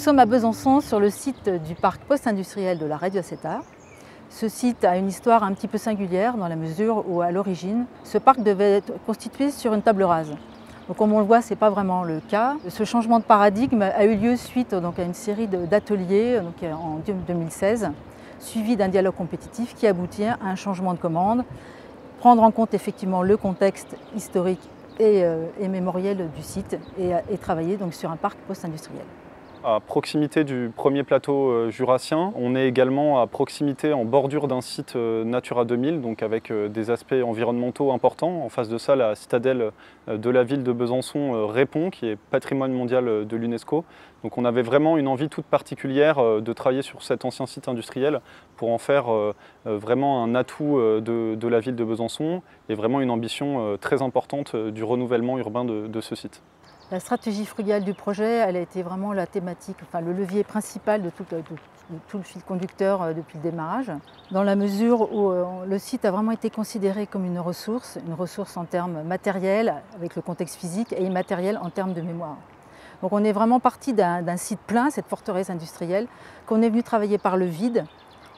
sommes à Besançon sur le site du parc post-industriel de la Radio-Acétard. Ce site a une histoire un petit peu singulière dans la mesure où à l'origine, ce parc devait être constitué sur une table rase. Donc, comme on le voit, ce n'est pas vraiment le cas. Ce changement de paradigme a eu lieu suite donc, à une série d'ateliers en 2016, suivi d'un dialogue compétitif qui aboutit à un changement de commande, prendre en compte effectivement le contexte historique et mémoriel du site et travailler donc, sur un parc post-industriel. À proximité du premier plateau jurassien, on est également à proximité en bordure d'un site Natura 2000, donc avec des aspects environnementaux importants. En face de ça, la citadelle de la ville de Besançon répond, qui est patrimoine mondial de l'UNESCO. Donc on avait vraiment une envie toute particulière de travailler sur cet ancien site industriel pour en faire vraiment un atout de la ville de Besançon et vraiment une ambition très importante du renouvellement urbain de ce site. La stratégie frugale du projet, elle a été vraiment la thématique, enfin le levier principal de tout le fil conducteur depuis le démarrage, dans la mesure où le site a vraiment été considéré comme une ressource en termes matériels, avec le contexte physique, et immatériel en termes de mémoire. Donc on est vraiment parti d'un site plein, cette forteresse industrielle, qu'on est venu travailler par le vide,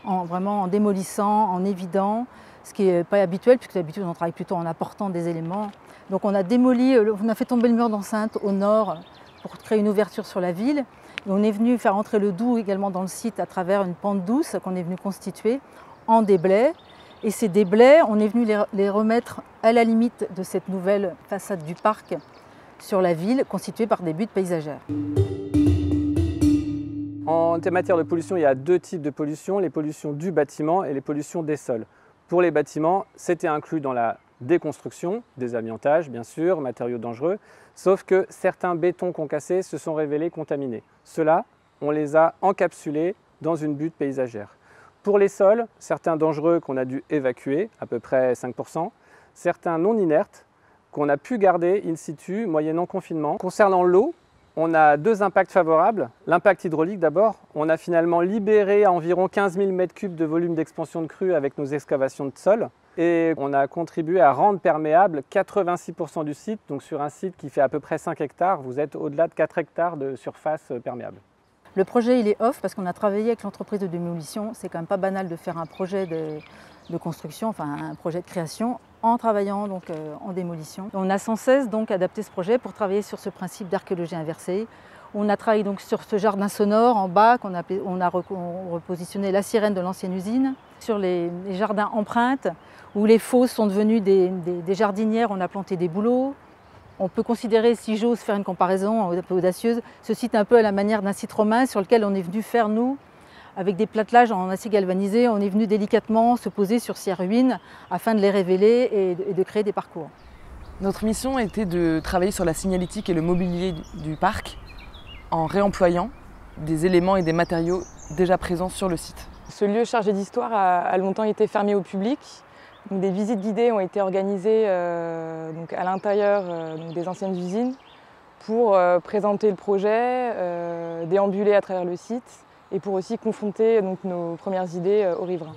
vraiment en démolissant, en évidant, ce qui n'est pas habituel, puisque d'habitude on travaille plutôt en apportant des éléments. Donc on a démoli, on a fait tomber le mur d'enceinte au nord pour créer une ouverture sur la ville. Et on est venu faire entrer le Doubs également dans le site à travers une pente douce qu'on est venu constituer en déblais. Et ces déblais, on est venu les remettre à la limite de cette nouvelle façade du parc sur la ville, constituée par des buttes paysagères. En matière de pollution, il y a deux types de pollution, les pollutions du bâtiment et les pollutions des sols. Pour les bâtiments, c'était inclus dans la déconstruction, désamiantage bien sûr, matériaux dangereux, sauf que certains bétons concassés se sont révélés contaminés. Ceux-là, on les a encapsulés dans une butte paysagère. Pour les sols, certains dangereux qu'on a dû évacuer, à peu près 5%, certains non inertes qu'on a pu garder in situ moyennant confinement. Concernant l'eau, on a deux impacts favorables. L'impact hydraulique d'abord, on a finalement libéré environ 15 000 m3 de volume d'expansion de crue avec nos excavations de sol. Et on a contribué à rendre perméable 86% du site. Donc sur un site qui fait à peu près 5 hectares, vous êtes au-delà de 4 hectares de surface perméable. Le projet il est off parce qu'on a travaillé avec l'entreprise de démolition. C'est quand même pas banal de faire un projet de construction, enfin un projet de création, en travaillant donc en démolition. On a sans cesse donc adapté ce projet pour travailler sur ce principe d'archéologie inversée. On a travaillé donc sur ce jardin sonore en bas on a repositionné la sirène de l'ancienne usine. Sur les jardins empreintes où les fosses sont devenues des jardinières, on a planté des bouleaux. On peut considérer, si j'ose faire une comparaison un peu audacieuse, ce site un peu à la manière d'un site romain sur lequel on est venu faire, nous, avec des plattelages en acier galvanisé, on est venu délicatement se poser sur ces ruines afin de les révéler et de créer des parcours. Notre mission était de travailler sur la signalétique et le mobilier du parc en réemployant des éléments et des matériaux déjà présents sur le site. Ce lieu chargé d'histoire a longtemps été fermé au public. Donc, des visites guidées ont été organisées donc à l'intérieur des anciennes usines pour présenter le projet, déambuler à travers le site et pour aussi confronter donc, nos premières idées aux riverains.